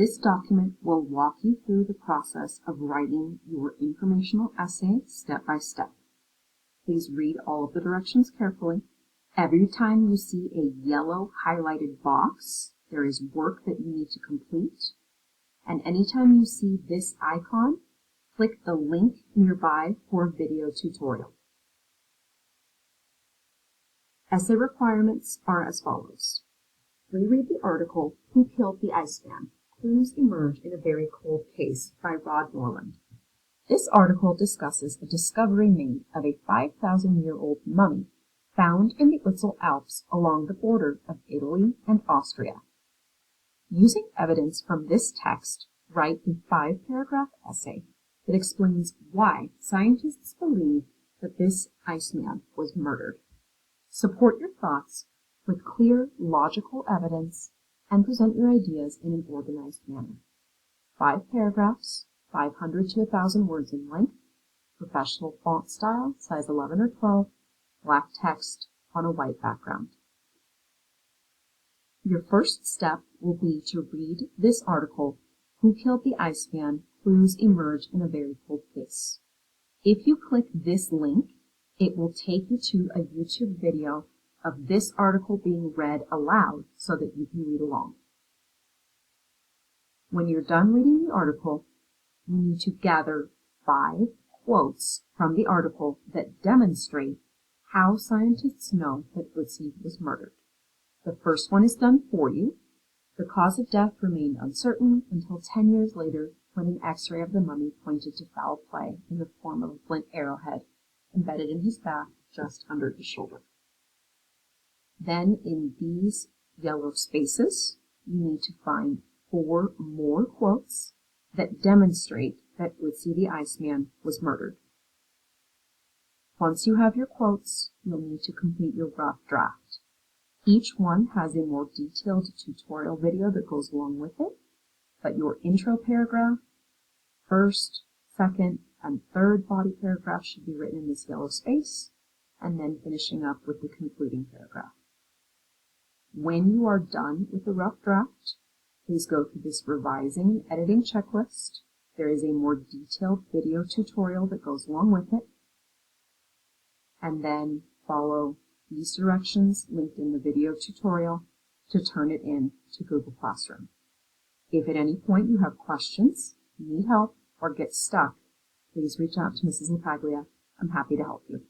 This document will walk you through the process of writing your informational essay step by step. Please read all of the directions carefully. Every time you see a yellow highlighted box, there is work that you need to complete. And anytime you see this icon, click the link nearby for a video tutorial. Essay requirements are as follows. Reread the article, Who Killed the Iceman? Clues Emerge in a Very Cold Case by Rod Norland. This article discusses a discovery made of a 5,000-year-old mummy found in the Otzi Alps along the border of Italy and Austria. Using evidence from this text, write a 5-paragraph essay that explains why scientists believe that this Iceman was murdered. Support your thoughts with clear, logical evidence and present your ideas in an organized manner. 5 paragraphs, 500 to 1,000 words in length, professional font style, size 11 or 12, black text on a white background. Your first step will be to read this article, Who Killed the Iceman? Clues Emerge in a Very Cold Case. If you click this link, it will take you to a YouTube video of this article being read aloud so that you can read along. When you're done reading the article, you need to gather 5 quotes from the article that demonstrate how scientists know that Otzi was murdered. The first one is done for you. The cause of death remained uncertain until 10 years later when an X-ray of the mummy pointed to foul play in the form of a flint arrowhead embedded in his back just under his shoulder. Then in these yellow spaces, you need to find 4 more quotes that demonstrate that Otzi the Iceman was murdered. Once you have your quotes, you'll need to complete your rough draft. Each one has a more detailed tutorial video that goes along with it, but your intro paragraph, first, second, and third body paragraph should be written in this yellow space, and then finishing up with the concluding paragraph. When you are done with the rough draft, please go through this revising and editing checklist. There is a more detailed video tutorial that goes along with it, and then follow these directions linked in the video tutorial to turn it in to Google Classroom. If at any point you have questions, need help, or get stuck, please reach out to Mrs. LaPaglia. I'm happy to help you.